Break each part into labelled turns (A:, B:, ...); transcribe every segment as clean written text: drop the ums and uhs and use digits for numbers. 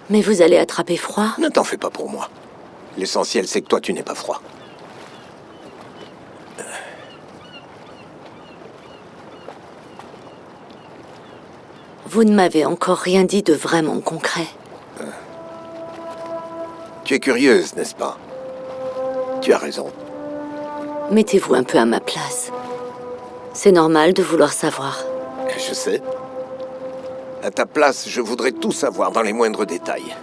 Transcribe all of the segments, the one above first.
A: Mais vous allez attraper froid?
B: Ne t'en fais pas pour moi. L'essentiel, c'est que toi, tu n'es pas froid.
A: Vous ne m'avez encore rien dit de vraiment concret.
B: Tu es curieuse, n'est-ce pas? Tu as raison.
A: Mettez-vous un peu à ma place. C'est normal de vouloir savoir.
B: Je sais. À ta place, je voudrais tout savoir dans les moindres détails.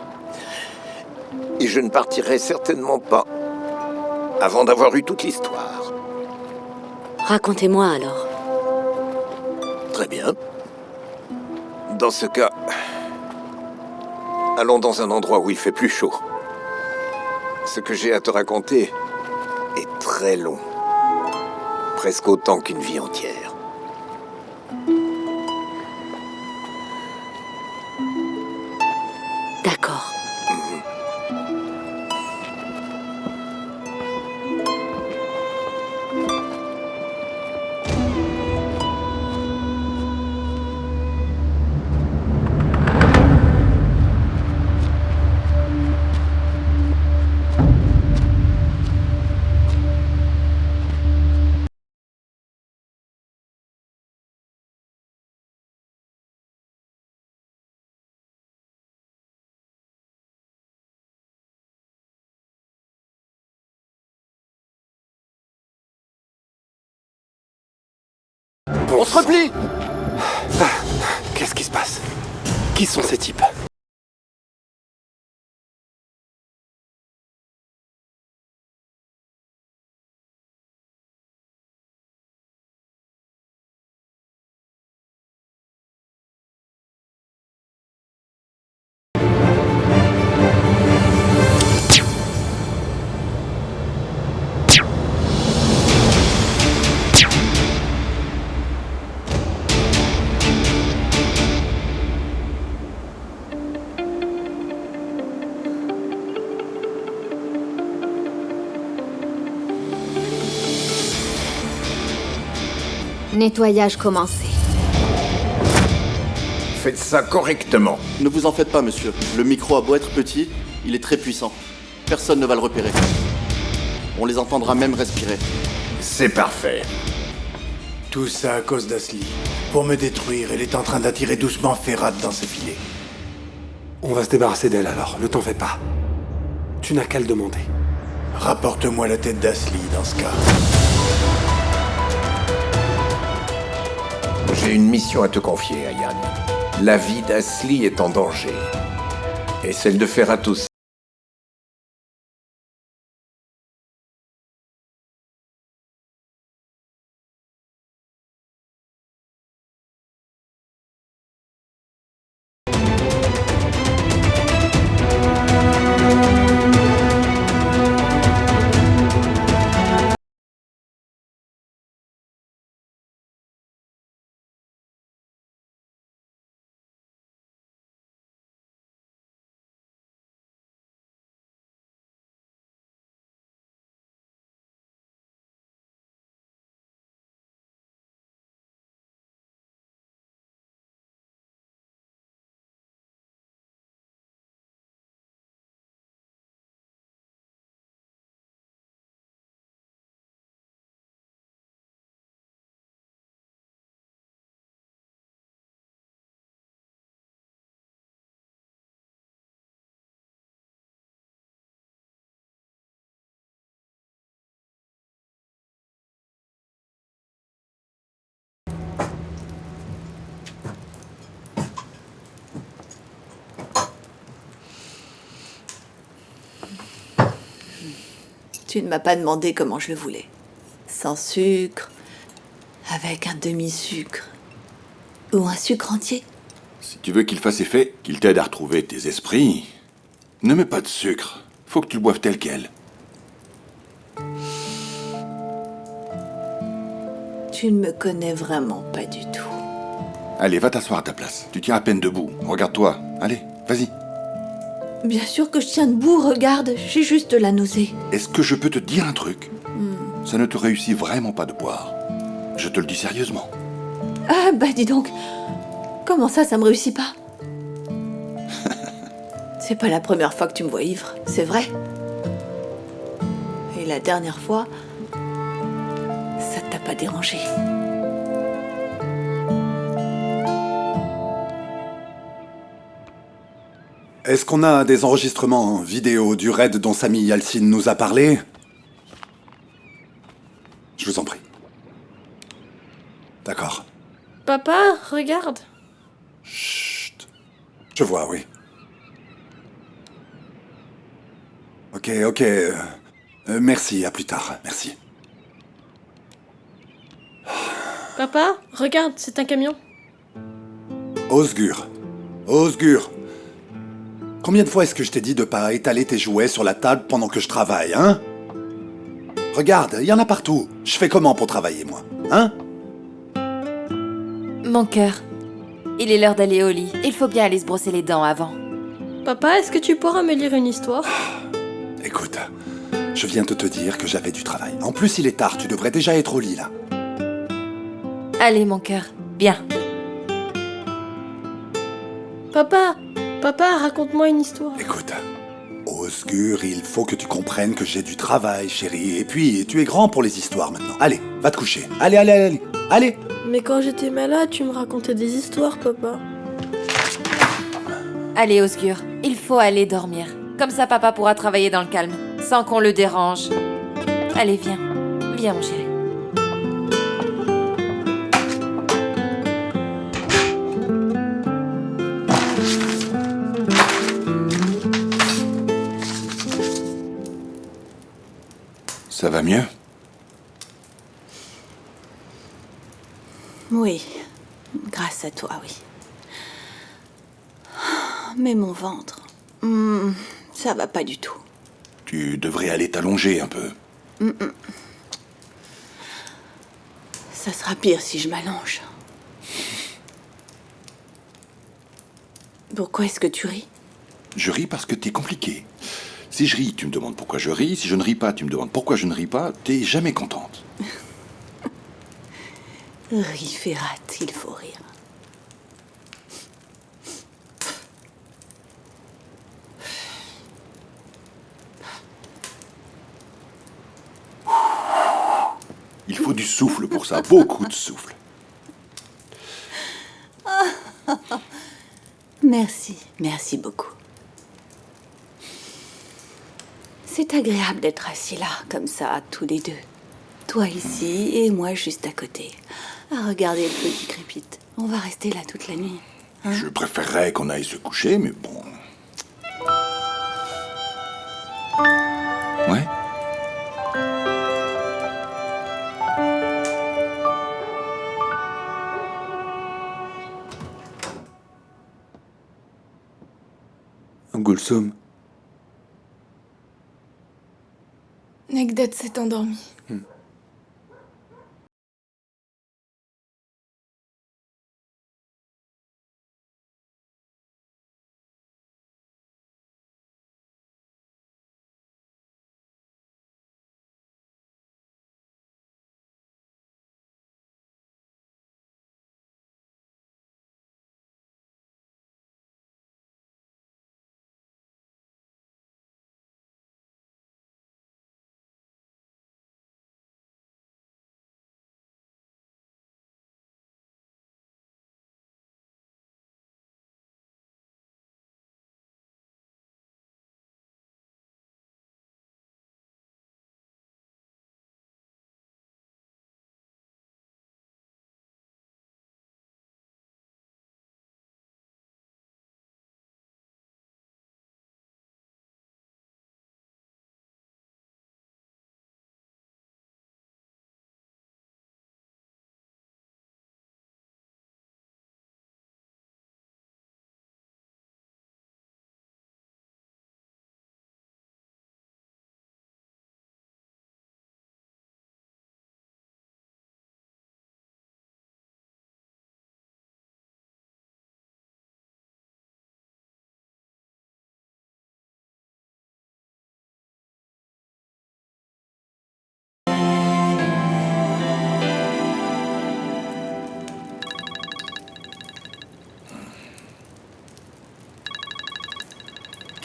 B: Et je ne partirai certainement pas avant d'avoir eu toute l'histoire.
A: Racontez-moi alors.
B: Très bien. Dans ce cas, allons dans un endroit où il fait plus chaud. Ce que j'ai à te raconter est très long. Presque autant qu'une vie entière.
A: D'accord.
C: On se replie!
D: Qu'est-ce qui se passe? Qui sont ces types?
E: Nettoyage commencé.
B: Faites ça correctement.
C: Ne vous en faites pas, monsieur. Le micro a beau être petit, il est très puissant. Personne ne va le repérer. On les entendra même respirer.
B: C'est parfait.
D: Tout ça à cause d'Asli. Pour me détruire, elle est en train d'attirer doucement Ferrat dans ses filets.
F: On va se débarrasser d'elle alors, ne t'en fais pas. Tu n'as qu'à le demander.
D: Rapporte-moi la tête d'Asli dans ce cas.
B: J'ai une mission à te confier, Ayan. La vie d'Asli est en danger. Et celle de Ferrat aussi.
G: Tu ne m'as pas demandé comment je le voulais. Sans sucre, avec un demi-sucre, ou un sucre entier.
H: Si tu veux qu'il fasse effet, qu'il t'aide à retrouver tes esprits, ne mets pas de sucre. Faut que tu le boives tel quel.
G: Tu ne me connais vraiment pas du tout.
H: Allez, va t'asseoir à ta place. Tu tiens à peine debout. Regarde-toi. Allez, vas-y.
G: Bien sûr que je tiens debout, regarde, j'ai juste de la nausée.
H: Est-ce que je peux te dire un truc? Ça ne te réussit vraiment pas de boire. Je te le dis sérieusement.
G: Ah bah dis donc, comment ça me réussit pas? C'est pas la première fois que tu me vois ivre, c'est vrai. Et la dernière fois, ça t'a pas dérangé.
F: Est-ce qu'on a des enregistrements vidéo du raid dont Sami Yalcin nous a parlé? Je vous en prie. D'accord.
E: Papa, regarde.
F: Chut. Je vois, oui. Ok. Merci, à plus tard. Merci.
E: Papa, regarde, c'est un camion.
F: Osgur. Osgur. Combien de fois est-ce que je t'ai dit de pas étaler tes jouets sur la table pendant que je travaille, hein? Regarde, il y en a partout. Je fais comment pour travailler, moi? Hein?
I: Mon cœur, il est l'heure d'aller au lit. Il faut bien aller se brosser les dents avant.
E: Papa, est-ce que tu pourras me lire une histoire?
F: Écoute, je viens de te dire que j'avais du travail. En plus, il est tard, tu devrais déjà être au lit, là.
I: Allez, mon cœur, bien.
E: Papa, raconte-moi une histoire.
F: Écoute, Osgur, il faut que tu comprennes que j'ai du travail, chérie. Et puis, tu es grand pour les histoires maintenant. Allez, va te coucher. Allez.
E: Mais quand j'étais malade, tu me racontais des histoires, papa.
I: Allez, Osgur, il faut aller dormir. Comme ça, papa pourra travailler dans le calme, sans qu'on le dérange. Allez, viens. Viens, mon chéri.
H: Ça va mieux?
G: Oui, grâce à toi, oui. Mais mon ventre, ça va pas du tout.
H: Tu devrais aller t'allonger un peu.
G: Ça sera pire si je m'allonge. Pourquoi est-ce que tu ris?
H: Je ris parce que t'es compliqué. Si je ris, tu me demandes pourquoi je ris. Si je ne ris pas, tu me demandes pourquoi je ne ris pas. T'es jamais contente.
G: Ris, Ferrat, il faut rire.
H: Il faut du souffle pour ça, beaucoup de souffle.
G: Merci beaucoup. C'est agréable d'être assis là, comme ça, tous les deux. Toi ici et moi juste à côté. À regarder le feu qui crépite. On va rester là toute la nuit. Hein?
H: Je préférerais qu'on aille se coucher, mais bon. Ouais?
F: Gulsum.
E: Negdet s'est endormi.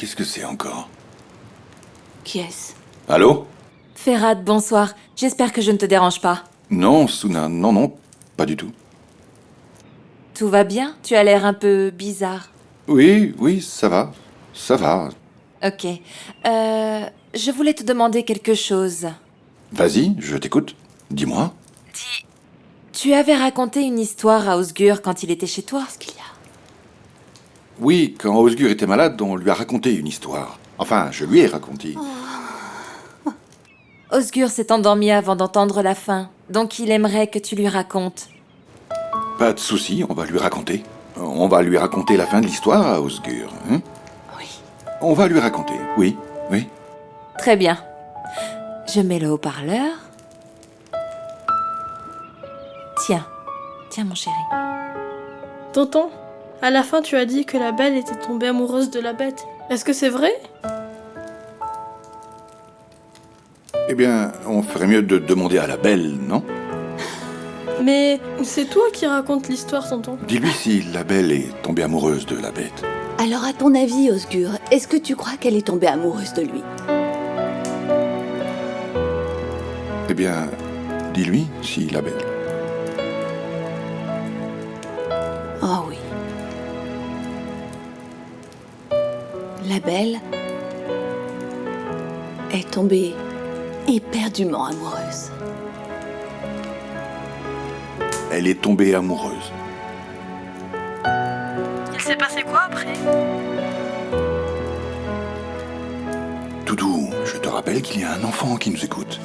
H: Qu'est-ce que c'est encore?
G: Qui est-ce?
H: Allô?
I: Ferhat, bonsoir. J'espère que je ne te dérange pas.
H: Non, Suna, non, pas du tout.
I: Tout va bien? Tu as l'air un peu bizarre.
H: Oui, ça va. Ça va.
I: Ok. Je voulais te demander quelque chose.
H: Vas-y, je t'écoute. Dis-moi.
I: Tu avais raconté une histoire à Osgur quand il était chez toi.
G: Qu'est-ce qu'il y a?
H: Oui, quand Osgur était malade, on lui a raconté une histoire. Enfin, je lui ai raconté.
I: Osgur s'est endormi avant d'entendre la fin, donc il aimerait que tu lui racontes.
H: Pas de souci, on va lui raconter. On va lui raconter la fin de l'histoire à Osgur. Hein?
G: Oui.
H: On va lui raconter, oui.
I: Très bien. Je mets le haut-parleur. Tiens, mon chéri.
E: Tonton, à la fin tu as dit que la belle était tombée amoureuse de la bête. Est-ce que c'est vrai?
H: Eh bien, on ferait mieux de demander à la belle, non?
E: Mais c'est toi qui racontes l'histoire, tonton.
H: Dis-lui si la belle est tombée amoureuse de la bête.
G: Alors, à ton avis, Osgur, est-ce que tu crois qu'elle est tombée amoureuse de lui?
H: Eh bien, dis-lui si la belle.
G: Oh oui. La belle est tombée éperdument amoureuse.
H: Elle est tombée amoureuse.
E: Il s'est passé quoi après?
H: Doudou, je te rappelle qu'il y a un enfant qui nous écoute.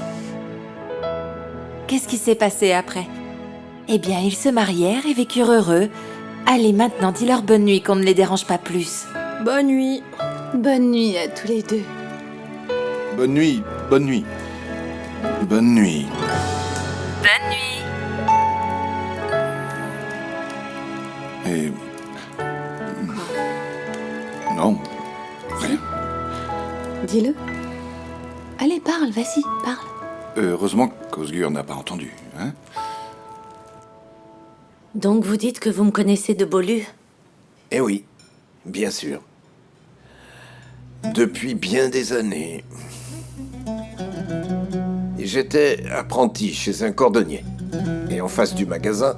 I: Qu'est-ce qui s'est passé après? Eh bien, ils se marièrent et vécurent heureux. Allez, maintenant, dis-leur bonne nuit, qu'on ne les dérange pas plus.
E: Bonne nuit.
G: Bonne nuit à tous les deux.
H: Bonne nuit, bonne nuit. Bonne nuit.
I: Bonne nuit.
H: Et... Non, rien.
G: Dis-le. Allez, parle, vas-y, parle.
H: Heureusement qu'Osgur n'a pas entendu, hein?
A: Donc vous dites que vous me connaissez de Bolu?
B: Eh oui, bien sûr. Depuis bien des années. J'étais apprenti chez un cordonnier. Et en face du magasin,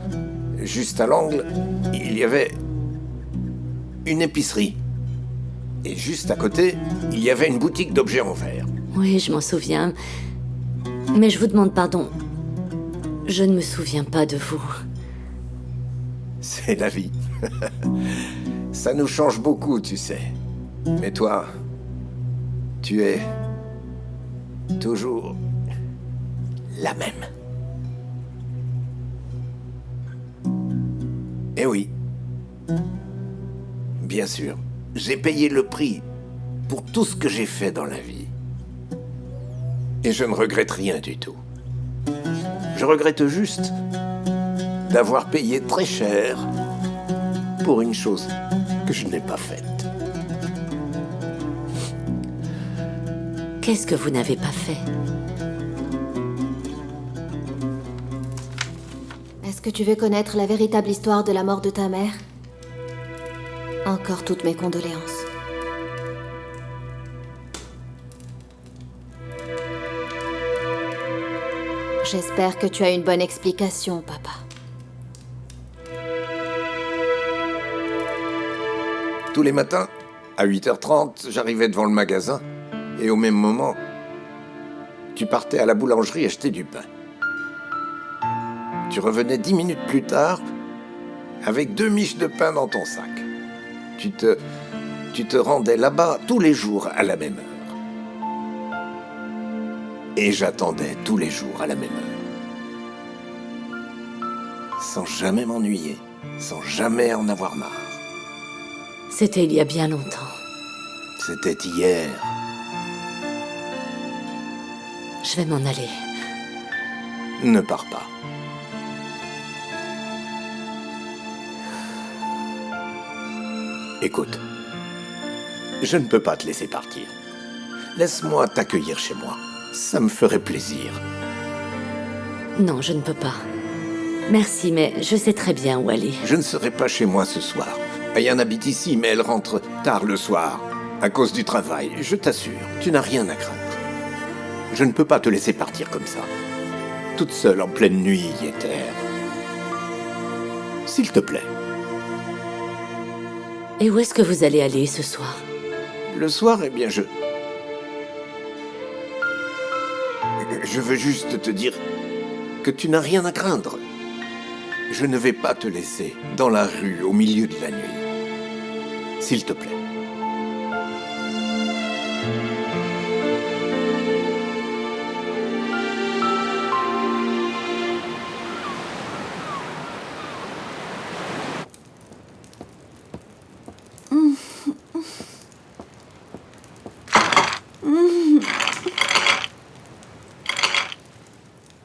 B: juste à l'angle, il y avait une épicerie. Et juste à côté, il y avait une boutique d'objets en verre.
A: Oui, je m'en souviens. Mais je vous demande pardon. Je ne me souviens pas de vous.
B: C'est la vie. Ça nous change beaucoup, tu sais. Mais toi, tu es toujours la même. Eh oui. Bien sûr, j'ai payé le prix pour tout ce que j'ai fait dans la vie. Et je ne regrette rien du tout. Je regrette juste d'avoir payé très cher pour une chose que je n'ai pas faite.
A: Qu'est-ce que vous n'avez pas fait?
J: Est-ce que tu veux connaître la véritable histoire de la mort de ta mère? Encore toutes mes condoléances. J'espère que tu as une bonne explication, papa.
B: Tous les matins, à 8h30, j'arrivais devant le magasin et au même moment, tu partais à la boulangerie acheter du pain. Tu revenais 10 minutes plus tard avec 2 miches de pain dans ton sac. Tu te rendais là-bas tous les jours à la même heure. Et j'attendais tous les jours à la même heure. Sans jamais m'ennuyer, sans jamais en avoir marre.
A: C'était il y a bien longtemps.
B: C'était hier.
A: Je vais m'en aller.
B: Ne pars pas. Écoute, je ne peux pas te laisser partir. Laisse-moi t'accueillir chez moi. Ça me ferait plaisir.
A: Non, je ne peux pas. Merci, mais je sais très bien où aller.
B: Je ne serai pas chez moi ce soir. Ayane habite ici, mais elle rentre tard le soir. À cause du travail, je t'assure, tu n'as rien à craindre. Je ne peux pas te laisser partir comme ça. Toute seule en pleine nuit, Yeter. S'il te plaît.
A: Et où est-ce que vous allez aller ce soir?
B: Le soir, eh bien, je veux juste te dire que tu n'as rien à craindre. Je ne vais pas te laisser dans la rue au milieu de la nuit. S'il te plaît.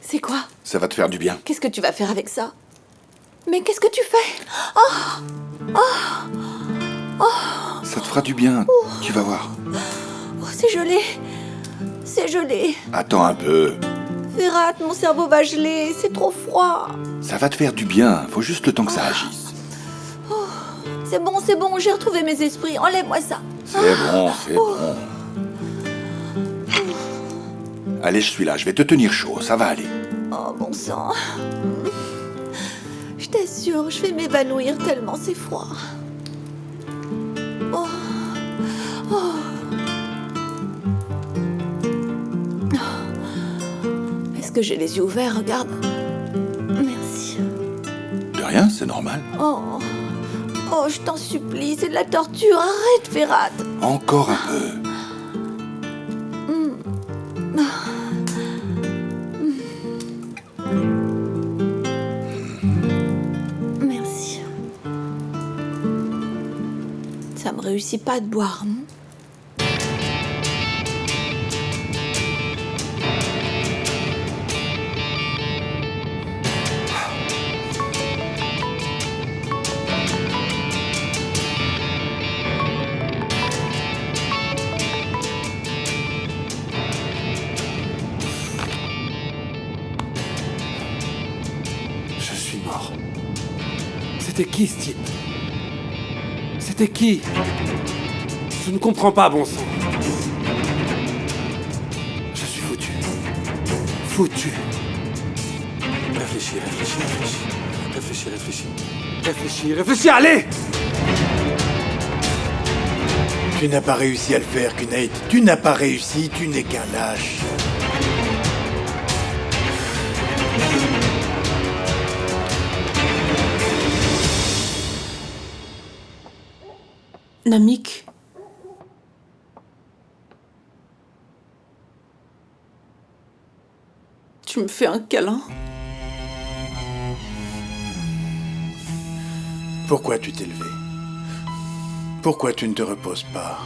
G: C'est quoi?
H: Ça va te faire du bien.
G: Qu'est-ce que tu vas faire avec ça? Mais qu'est-ce que tu fais?
H: Ça te fera du bien. Tu vas voir.
G: Oh, c'est gelé. C'est gelé.
H: Attends un peu.
G: Ferhat, mon cerveau va geler. C'est trop froid.
H: Ça va te faire du bien. Faut juste le temps que ça agisse.
G: C'est bon, j'ai retrouvé mes esprits. Enlève-moi ça.
H: C'est bon, c'est bon. Allez, je suis là. Je vais te tenir chaud. Ça va aller.
G: Oh, bon sang. Je t'assure, je vais m'évanouir tellement c'est froid. Oh. Oh. Est-ce que j'ai les yeux ouverts? Regarde. Merci.
H: De rien, c'est normal.
G: Oh. Oh, je t'en supplie, c'est de la torture. Arrête, Ferhat.
H: Encore un peu.
G: Merci. Ça me réussit pas de boire, non?
D: Je suis mort. C'était qui, ce type? C'était qui? Je ne comprends pas, bon sang. Je suis foutu. Foutu. Réfléchis, réfléchis, réfléchis. Réfléchis, réfléchis. Réfléchis, réfléchis, allez! Tu n'as pas réussi à le faire, Kunate. Tu n'as pas réussi, tu n'es qu'un lâche.
E: Namik. Tu me fais un câlin?
D: Pourquoi tu t'es levé? Pourquoi tu ne te reposes pas?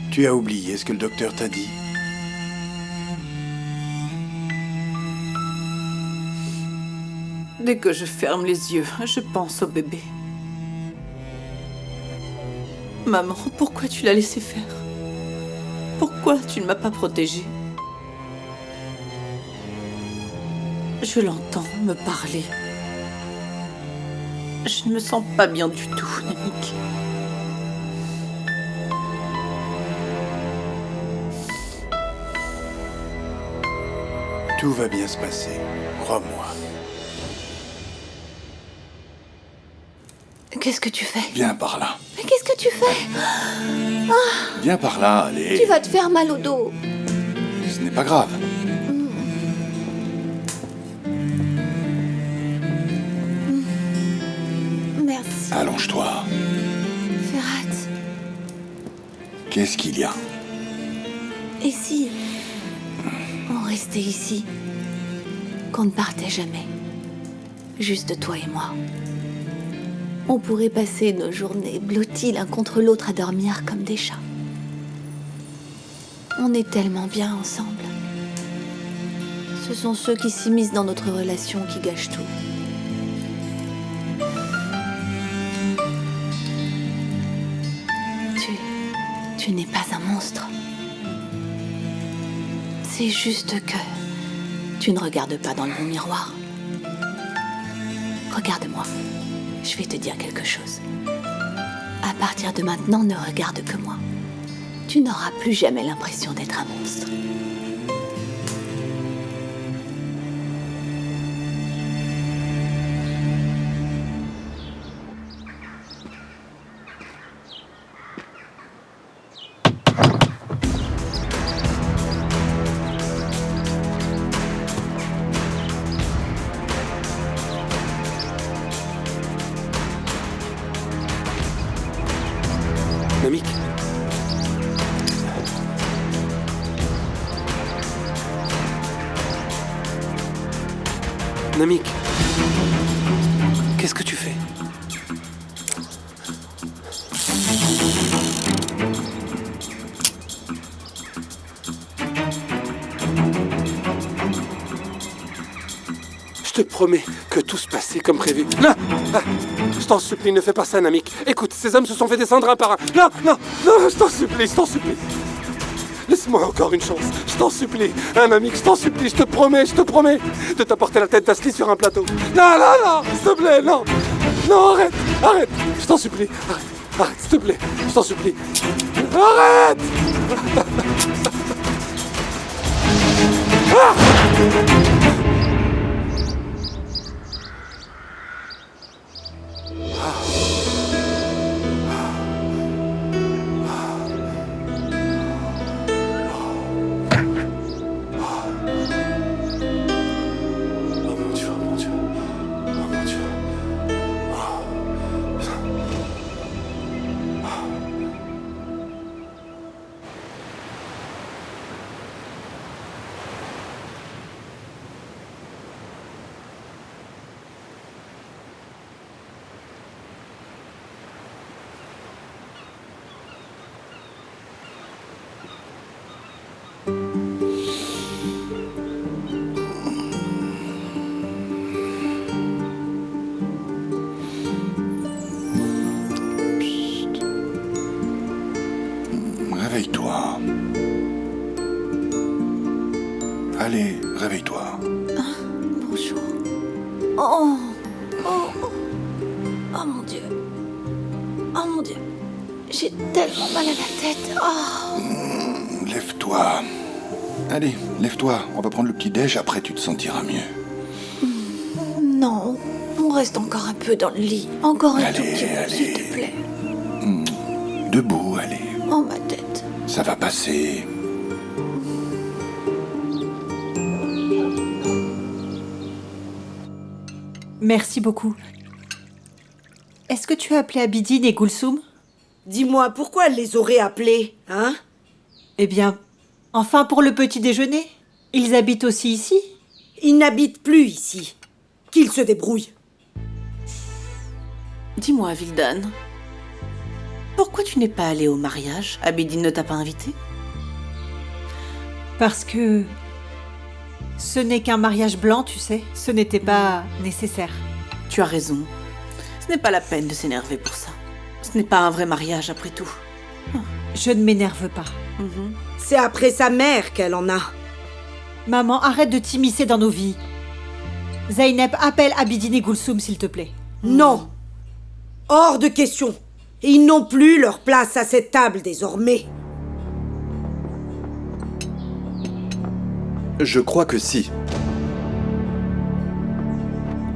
D: Tu as oublié ce que le docteur t'a dit?
E: Dès que je ferme les yeux, je pense au bébé. Maman, pourquoi tu l'as laissé faire? Pourquoi tu ne m'as pas protégée? Je l'entends me parler. Je ne me sens pas bien du tout, Namik.
D: Tout va bien se passer, crois-moi.
G: Qu'est-ce que tu fais?
H: Viens par là.
G: Mais qu'est-ce que tu fais?
H: Viens par là, allez.
G: Tu vas te faire mal au dos.
H: Ce n'est pas grave.
G: Merci.
H: Allonge-toi.
G: Ferhat.
H: Qu'est-ce qu'il y a?
G: Et si on restait ici? Qu'on ne partait jamais? Juste toi et moi. On pourrait passer nos journées blottis l'un contre l'autre à dormir comme des chats. On est tellement bien ensemble. Ce sont ceux qui s'immiscent dans notre relation qui gâchent tout. Tu n'es pas un monstre. C'est juste que tu ne regardes pas dans le bon miroir. Regarde-moi. Je vais te dire quelque chose. À partir de maintenant, ne regarde que moi. Tu n'auras plus jamais l'impression d'être un monstre.
D: Namik. Namik. Qu'est-ce que tu fais? Je te promets que tout se passait comme prévu. Non! Ah, je t'en supplie, ne fais pas ça, Namik. Écoute, ces hommes se sont fait descendre un par un. Non, non, non, je t'en supplie, je t'en supplie. Laisse-moi encore une chance, je t'en supplie. Hein, Namik, je t'en supplie, je te promets de t'apporter la tête d'Ashley sur un plateau. Non, non, non, s'il te plaît, non. Non, arrête, arrête, je t'en supplie. Arrête, arrête, s'il te plaît, je t'en supplie. Arrête! Ah!
H: Réveille-toi. Allez, réveille-toi.
G: Bonjour. Oh, oh, oh. Oh mon Dieu. Oh mon Dieu. J'ai tellement mal à la tête. Oh.
H: Lève-toi. Allez, lève-toi. On va prendre le petit-déj, après tu te sentiras mieux.
G: Non, on reste encore un peu dans le lit. Encore un tout
H: Allez,
G: petit peu,
H: allez.
G: s'il te plaît.
H: Debout, allez.
G: Oh, ma tête.
H: Ça va passer.
K: Merci beaucoup. Est-ce que tu as appelé Abidine et Gulsum?
L: Dis-moi, pourquoi elle les aurait appelés, hein?
K: Eh bien, enfin pour le petit déjeuner. Ils habitent aussi ici?
L: Ils n'habitent plus ici. Qu'ils se débrouillent.
M: Dis-moi, Vildan, pourquoi tu n'es pas allée au mariage? Abidine ne t'a pas invitée?
K: Parce que... ce n'est qu'un mariage blanc, tu sais. Ce n'était pas nécessaire.
M: Tu as raison. Ce n'est pas la peine de s'énerver pour ça. Ce n'est pas un vrai mariage, après tout.
K: Je ne m'énerve pas.
L: C'est après sa mère qu'elle en a.
K: Maman, arrête de t'immiscer dans nos vies. Zeynep, appelle Abidine et Gulsum, s'il te plaît.
L: Non. Hors de question. Ils n'ont plus leur place à cette table désormais.
N: Je crois que si.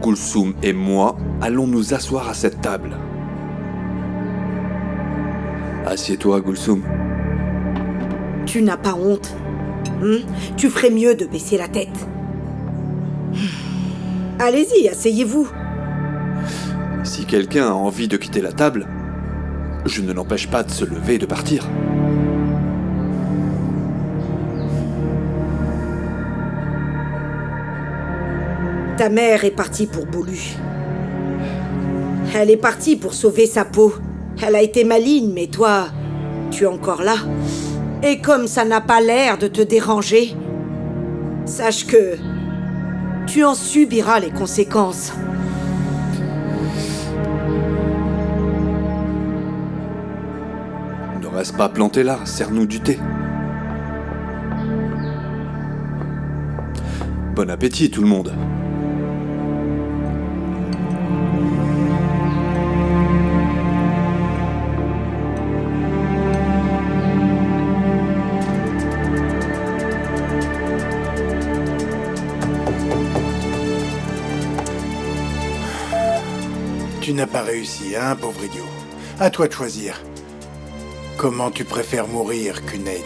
N: Gulsum et moi allons nous asseoir à cette table. Assieds-toi, Gulsum.
L: Tu n'as pas honte. Tu ferais mieux de baisser la tête. Allez-y, asseyez-vous.
N: Si quelqu'un a envie de quitter la table, je ne l'empêche pas de se lever et de partir.
L: Ta mère est partie pour Boulu. Elle est partie pour sauver sa peau. Elle a été maligne, mais toi, tu es encore là. Et comme ça n'a pas l'air de te déranger, sache que tu en subiras les conséquences.
N: Ne reste pas planté là, sers-nous du thé. Bon appétit, tout le monde.
O: Tu n'as pas réussi, hein, pauvre idiot. À toi de choisir. Comment tu préfères mourir, Cunate?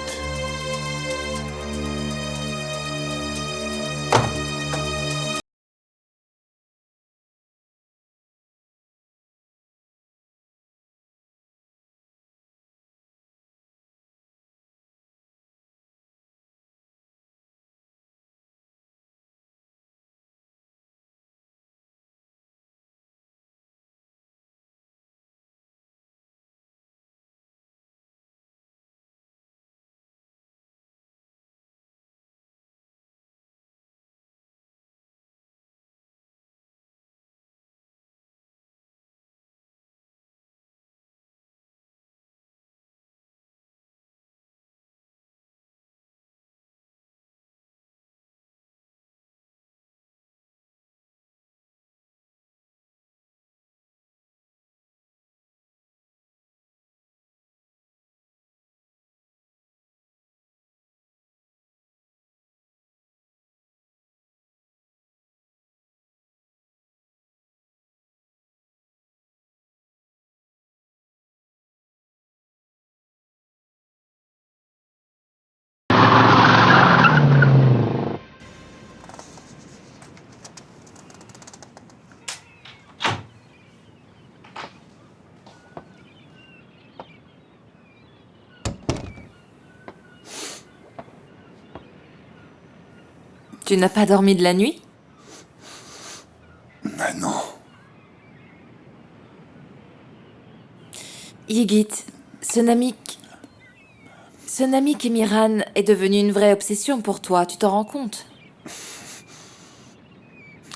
I: Tu n'as pas dormi de la nuit?
F: Non.
I: Ygit, ce Namik Emiran est devenu une vraie obsession pour toi, tu t'en rends compte?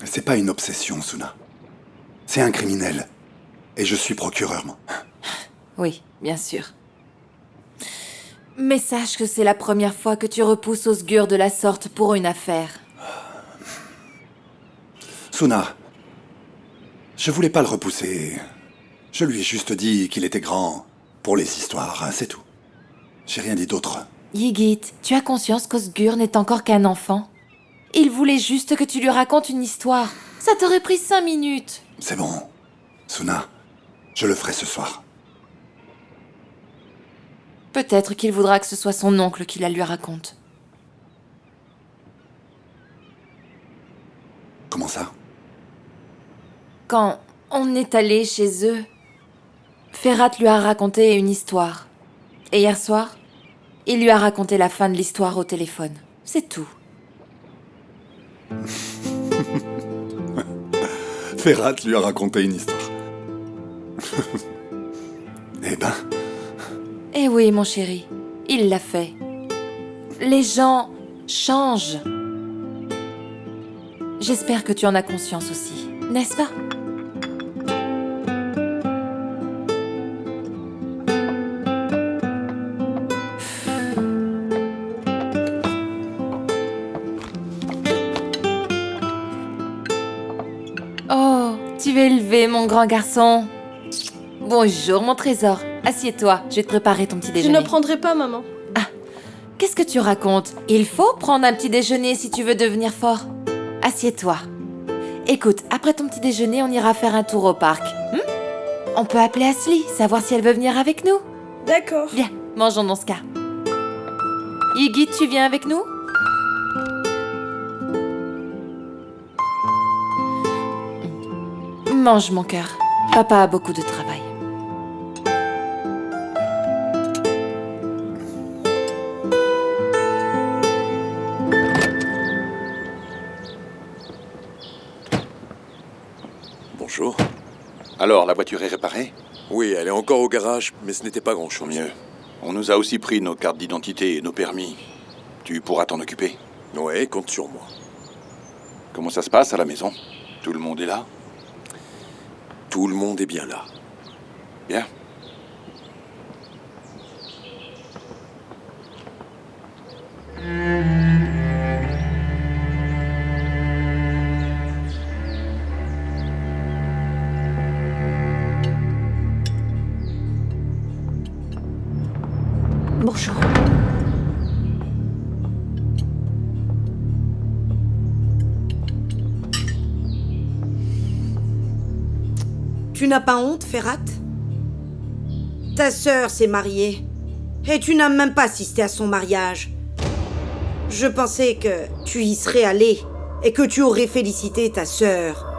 F: C'est pas une obsession, Suna. C'est un criminel. Et je suis procureur, moi.
I: Oui, bien sûr. Mais sache que c'est la première fois que tu repousses Osgur de la sorte pour une affaire.
F: Suna, je voulais pas le repousser. Je lui ai juste dit qu'il était grand pour les histoires, hein, c'est tout. J'ai rien dit d'autre.
I: Ygit, tu as conscience qu'Osgur n'est encore qu'un enfant? Il voulait juste que tu lui racontes une histoire. Ça t'aurait pris 5 minutes.
F: C'est bon. Suna, je le ferai ce soir.
I: Peut-être qu'il voudra que ce soit son oncle qui la lui raconte.
F: Comment ça?
I: Quand on est allé chez eux, Ferhat lui a raconté une histoire. Et hier soir, il lui a raconté la fin de l'histoire au téléphone. C'est tout.
F: Ferhat lui a raconté une histoire. Eh ben...
I: Eh oui, mon chéri, il l'a fait. Les gens changent. J'espère que tu en as conscience aussi, n'est-ce pas? Oh, tu es élevé, mon grand garçon. Bonjour, mon trésor. Assieds-toi, je vais te préparer ton petit
E: Je
I: déjeuner.
E: ne prendrai pas, maman.
I: Ah, qu'est-ce que tu racontes? Il faut prendre un petit déjeuner si tu veux devenir fort. Assieds-toi. Écoute, après ton petit déjeuner, on ira faire un tour au parc. On peut appeler Ashley, savoir si elle veut venir avec nous.
E: D'accord.
I: Bien, mangeons dans ce cas. Ygit, tu viens avec nous? Mange, mon cœur. Papa a beaucoup de travail.
H: Bonjour. Alors, la voiture est réparée?
N: Oui, elle est encore au garage, mais ce n'était pas grand-chose.
H: Mieux. On nous a aussi pris nos cartes d'identité et nos permis. Tu pourras t'en occuper?
N: Ouais, compte sur moi.
H: Comment ça se passe à la maison? Tout le monde est là?
N: Tout le monde est bien là.
H: Bien.
G: Bonjour.
L: Tu n'as pas honte, Ferhat? Ta sœur s'est mariée. Et tu n'as même pas assisté à son mariage. Je pensais que tu y serais allé et que tu aurais félicité ta sœur.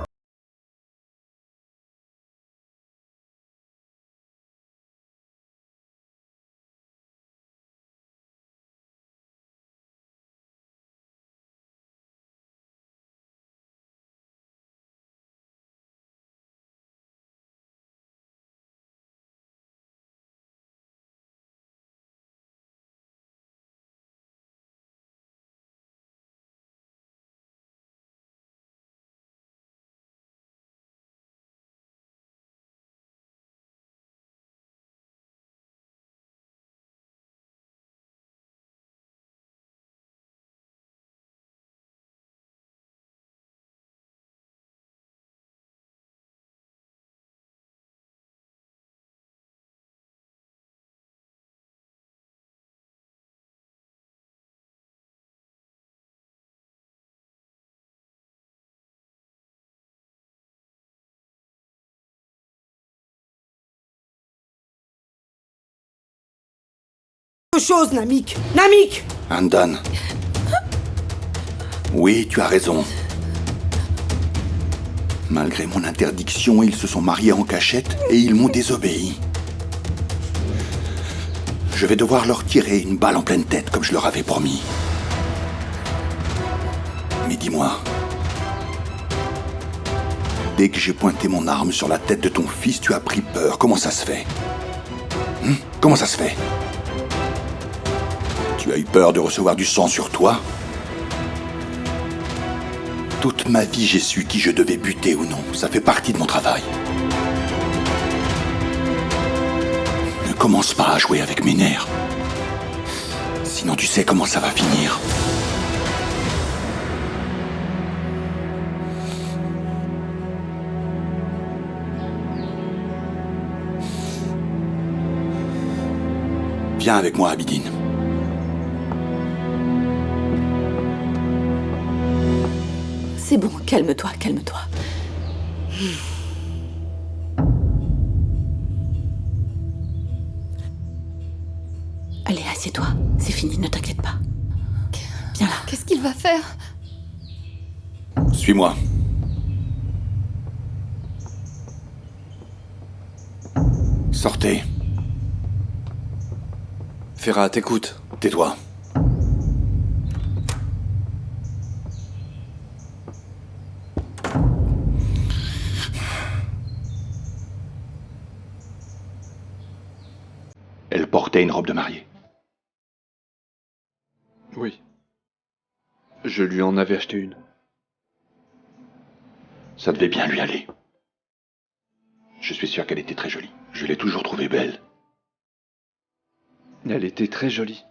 L: Chose, Namik! Namik!
F: Handan. Oui, tu as raison. Malgré mon interdiction, ils se sont mariés en cachette et ils m'ont désobéi. Je vais devoir leur tirer une balle en pleine tête comme je leur avais promis. Mais dis-moi, dès que j'ai pointé mon arme sur la tête de ton fils, tu as pris peur. Comment ça se fait? Comment ça se fait? Tu as eu peur de recevoir du sang sur toi? Toute ma vie, j'ai su qui je devais buter ou non. Ça fait partie de mon travail. Ne commence pas à jouer avec mes nerfs. Sinon, tu sais comment ça va finir. Viens avec moi, Abidin.
G: C'est bon, calme-toi, calme-toi. Allez, assieds-toi. C'est fini, ne t'inquiète pas. Viens là.
P: Qu'est-ce qu'il va faire?
F: Suis-moi. Sortez.
N: Ferhat, écoute.
F: Tais-toi. Elle portait une robe de mariée.
N: Oui. Je lui en avais acheté une.
F: Ça devait bien lui aller. Je suis sûr qu'elle était très jolie. Je l'ai toujours trouvée belle.
N: Elle était très jolie.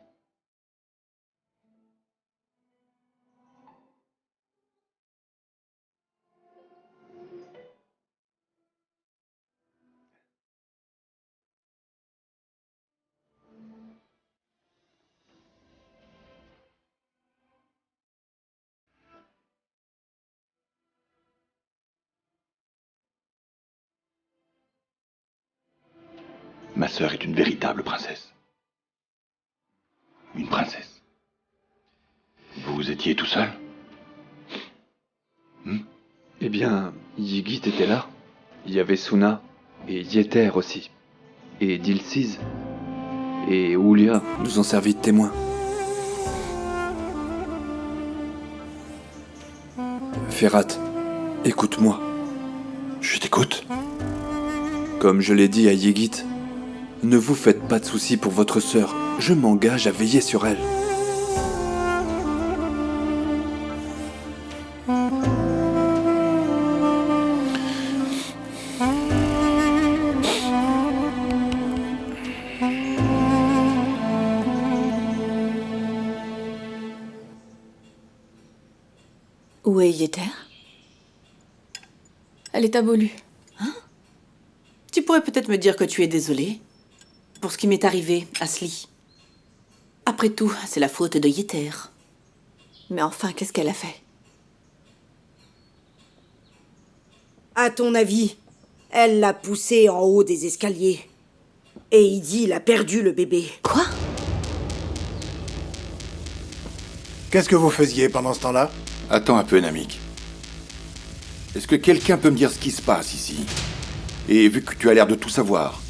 F: Ma sœur est une véritable princesse. Une princesse. Vous étiez tout seul?
N: Eh bien, Ygit était là. Il y avait Suna, et Yeter aussi. Et Dilsiz. Et Oulia nous ont servi de témoins. Ferhat, écoute-moi.
F: Je t'écoute.
N: Comme je l'ai dit à Ygit, ne vous faites pas de soucis pour votre sœur. Je m'engage à veiller sur elle.
G: Où est Yeter?
P: Elle est abolue.
M: Hein? Tu pourrais peut-être me dire que tu es désolée pour ce qui m'est arrivé à Sli. Après tout, c'est la faute de Yeter.
G: Mais enfin, qu'est-ce qu'elle a fait?
L: À ton avis, Elle l'a poussé en haut des escaliers. Et Idil a perdu le bébé.
G: Quoi?
O: Qu'est-ce que vous faisiez pendant ce temps-là?
H: Attends un peu, Namik. Est-ce que quelqu'un peut me dire ce qui se passe ici? Et vu que tu as l'air de tout savoir,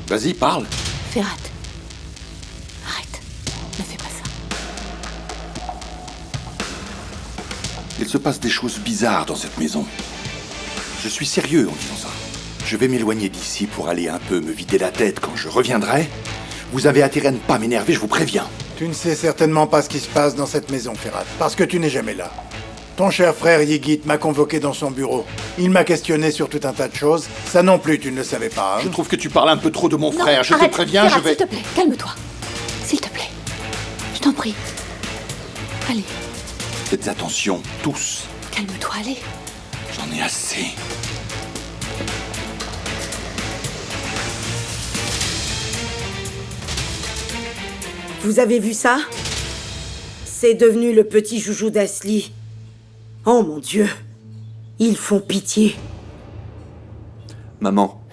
H: vas-y, parle.
G: Ferhat. Arrête. Ne fais pas ça.
H: Il se passe des choses bizarres dans cette maison. Je suis sérieux en disant ça. Je vais m'éloigner d'ici pour aller un peu me vider la tête quand je reviendrai. Vous avez intérêt à ne pas m'énerver, je vous préviens.
O: Tu ne sais certainement pas ce qui se passe dans cette maison, Ferhat, parce que tu n'es jamais là. Ton cher frère Yigit m'a convoqué dans son bureau. Il m'a questionné sur tout un tas de choses. Ça non plus, tu ne le savais pas, hein?
H: Je trouve que tu parles un peu trop de mon
G: Non,
H: frère. Je
G: arrête,
H: te préviens,
G: Ferhat,
H: je vais...
G: s'il te plaît, calme-toi. S'il te plaît. Je t'en prie. Allez,
H: Faites attention, tous.
G: calme-toi, allez.
H: J'en ai assez.
L: Vous avez vu ça? C'est devenu le petit joujou d'Asli. Oh mon Dieu. Ils font pitié.
N: Maman.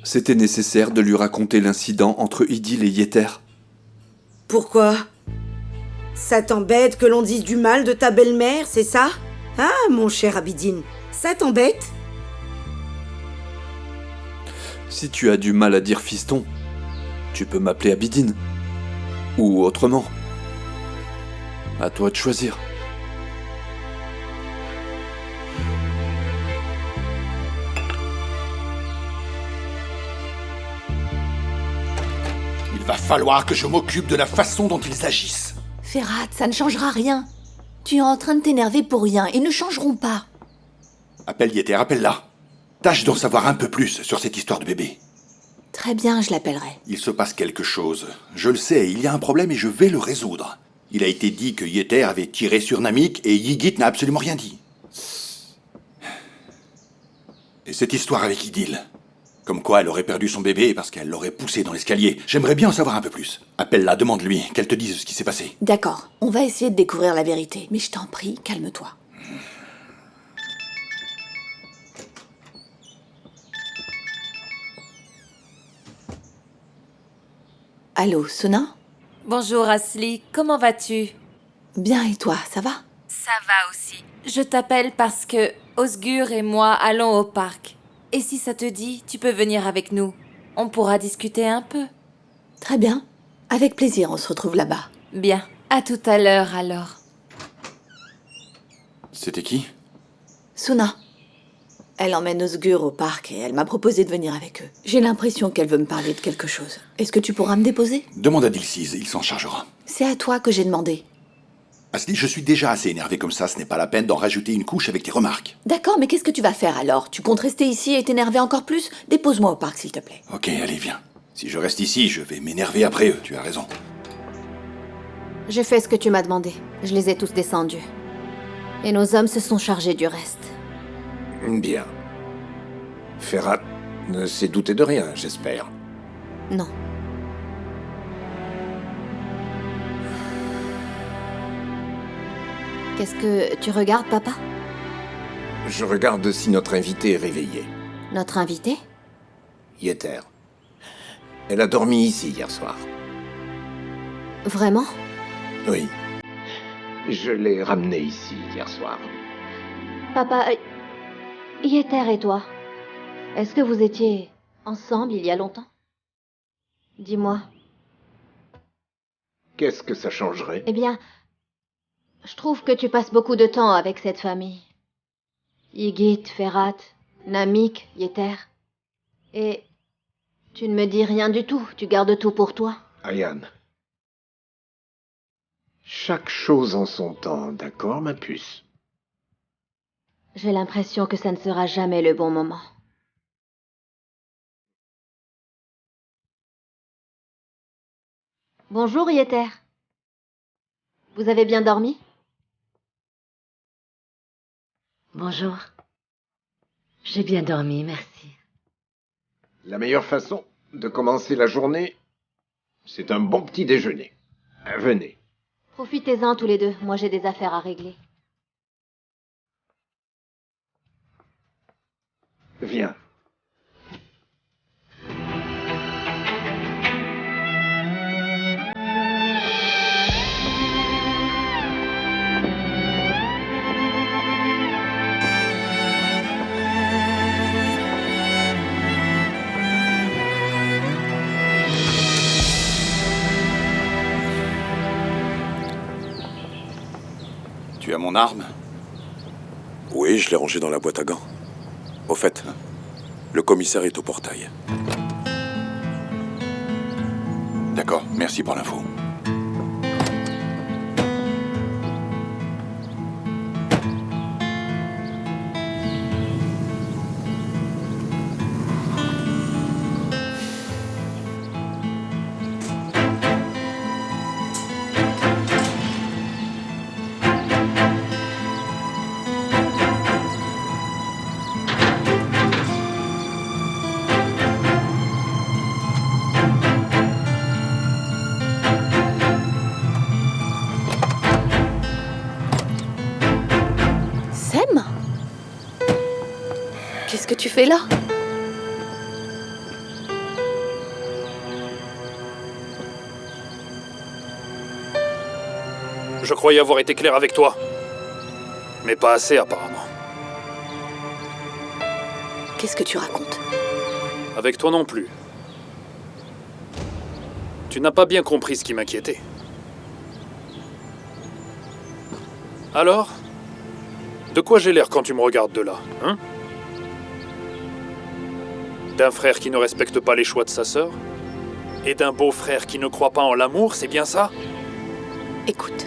N: C'était nécessaire de lui raconter l'incident entre Idil et Yeter.
L: Pourquoi? Ça t'embête que l'on dise du mal de ta belle-mère, c'est ça? Ah, mon cher Abidine, ça t'embête?
N: Si tu as du mal à dire fiston, tu peux m'appeler Abidine. Ou autrement. À toi de choisir.
H: Il va falloir que je m'occupe de la façon dont ils agissent.
G: Ferhat, ça ne changera rien. Tu es en train de t'énerver pour rien. Ils ne changeront pas.
H: Appelle Yeter, appelle-la. Tâche d'en savoir un peu plus sur cette histoire de bébé.
G: Très bien, je l'appellerai.
H: Il se passe quelque chose. Je le sais, il y a un problème et je vais le résoudre. Il a été dit que Yeter avait tiré sur Namik et Yigit n'a absolument rien dit. Et cette histoire avec Idil. Comme quoi elle aurait perdu son bébé parce qu'elle l'aurait poussé dans l'escalier. J'aimerais bien en savoir un peu plus. Appelle-la, demande-lui, qu'elle te dise ce qui s'est passé.
G: D'accord, on va essayer de découvrir la vérité. Mais je t'en prie, calme-toi. Allô, Sona?
I: Bonjour Asli, comment vas-tu?
G: Bien, et toi, ça va?
I: Ça va aussi. Je t'appelle parce que Osgur et moi allons au parc. Et si ça te dit, tu peux venir avec nous. On pourra discuter un peu.
G: Très bien. Avec plaisir, on se retrouve là-bas.
I: Bien. À tout à l'heure alors.
H: C'était qui?
G: Sona. Elle emmène Osgur au parc et elle m'a proposé de venir avec eux. J'ai l'impression qu'elle veut me parler de quelque chose. Est-ce que tu pourras me déposer?
H: Demande à Dilsiz, il s'en chargera.
G: C'est à toi que j'ai demandé.
H: Asli, je suis déjà assez énervé comme ça, ce n'est pas la peine d'en rajouter une couche avec tes remarques.
G: D'accord, mais qu'est-ce que tu vas faire alors? Tu comptes rester ici et t'énerver encore plus? Dépose-moi au parc, s'il te plaît.
H: Ok, allez, viens. Si je reste ici, je vais m'énerver après eux, tu as raison.
J: J'ai fait ce que tu m'as demandé. Je les ai tous descendus. Et nos hommes se sont chargés du reste.
B: Bien. Ferhat ne s'est douté de rien, j'espère.
J: Non. Qu'est-ce que tu regardes, papa?
B: Je regarde si notre invitée est réveillée.
J: Notre invité?
B: Yeter. Elle a dormi ici hier soir.
J: Vraiment?
B: Oui. Je l'ai ramenée ici hier soir.
J: Papa, Yeter et toi, est-ce que vous étiez ensemble il y a longtemps? Dis-moi.
B: Qu'est-ce que ça changerait?
J: Eh bien, je trouve que tu passes beaucoup de temps avec cette famille. Yigit, Ferhat, Namik, Yeter. Et tu ne me dis rien du tout, tu gardes tout pour toi.
B: Ayane. Chaque chose en son temps, d'accord, ma puce?
J: J'ai l'impression que ça ne sera jamais le bon moment. Bonjour, Yeter. Vous avez bien dormi?
A: Bonjour. J'ai bien dormi, merci.
B: La meilleure façon de commencer la journée, c'est un bon petit déjeuner. Venez.
J: Profitez-en tous les deux, moi j'ai des affaires à régler.
N: Viens.
H: Tu as mon arme?
P: Oui, je l'ai rangée dans la boîte à gants. Au fait, le commissaire est au portail.
H: D'accord, merci pour l'info.
G: Sam? Qu'est-ce que tu fais là?
Q: Je croyais avoir été clair avec toi. Mais pas assez, apparemment.
G: Qu'est-ce que tu racontes?
Q: Avec toi non plus. Tu n'as pas bien compris ce qui m'inquiétait. Alors? De quoi j'ai l'air quand tu me regardes de là, hein? D'un frère qui ne respecte pas les choix de sa sœur? Et d'un beau-frère qui ne croit pas en l'amour, c'est bien ça?
G: Écoute,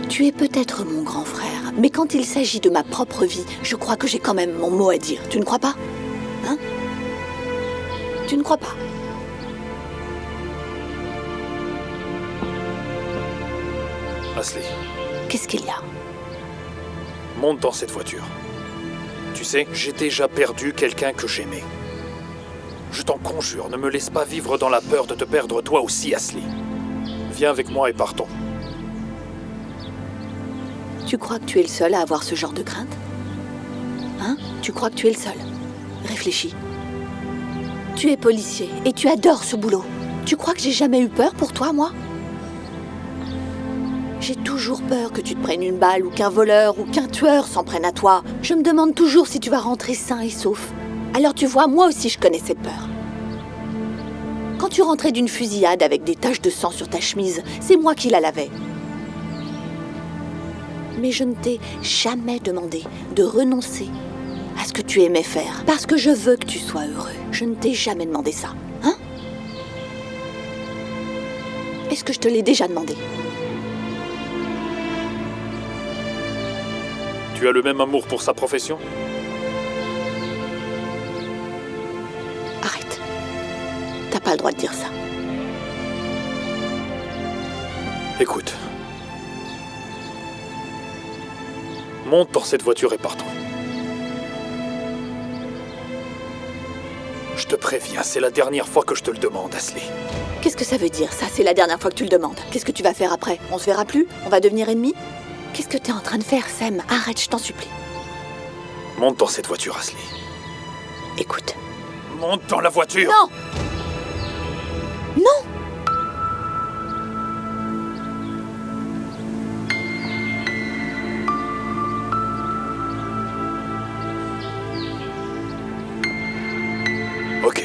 G: tu es peut-être mon grand frère, mais quand il s'agit de ma propre vie, je crois que j'ai quand même mon mot à dire. Tu ne crois pas? Hein? Tu ne crois pas?
Q: Ashley,
G: Qu'est-ce qu'il y a?
Q: monte dans cette voiture. Tu sais, j'ai déjà perdu quelqu'un que j'aimais. Je t'en conjure, ne me laisse pas vivre dans la peur de te perdre toi aussi, Ashley. Viens avec moi et partons.
G: Tu crois que tu es le seul à avoir ce genre de crainte? Hein? Tu crois que tu es le seul? Réfléchis. Tu es policier et tu adores ce boulot. Tu crois que j'ai jamais eu peur pour toi, moi? J'ai toujours peur que tu te prennes une balle ou qu'un voleur ou qu'un tueur s'en prenne à toi. Je me demande toujours si tu vas rentrer sain et sauf. Alors tu vois, moi aussi je connais cette peur. Quand tu rentrais d'une fusillade avec des taches de sang sur ta chemise, c'est moi qui la lavais. Mais je ne t'ai jamais demandé de renoncer à ce que tu aimais faire, parce que je veux que tu sois heureux. Je ne t'ai jamais demandé ça, hein? Est-ce que je te l'ai déjà demandé?
Q: Tu as le même amour pour sa profession?
G: Arrête. T'as pas le droit de dire ça.
Q: Écoute. Monte dans cette voiture et partons. Je te préviens, c'est la dernière fois que je te le demande, Ashley.
G: Qu'est-ce que ça veut dire, ça? C'est la dernière fois que tu le demandes. Qu'est-ce que tu vas faire après? On se verra plus? On va devenir ennemis? Qu'est-ce que t'es en train de faire, Sam? Arrête, je t'en supplie.
Q: Monte dans cette voiture, Ashley.
G: Écoute.
Q: Monte dans la voiture!
G: Non! Non!
Q: Ok.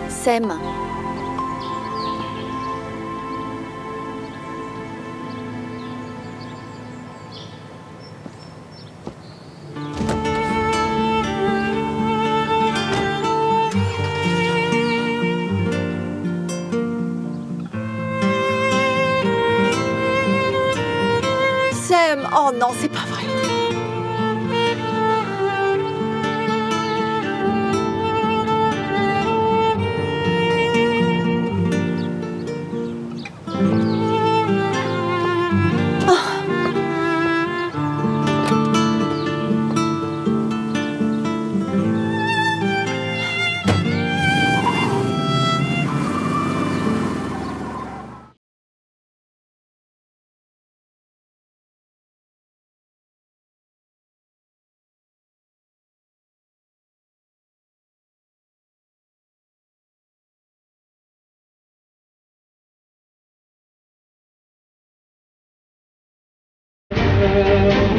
G: Sam. Sam, oh non, c'est pas vrai.
R: Thank you.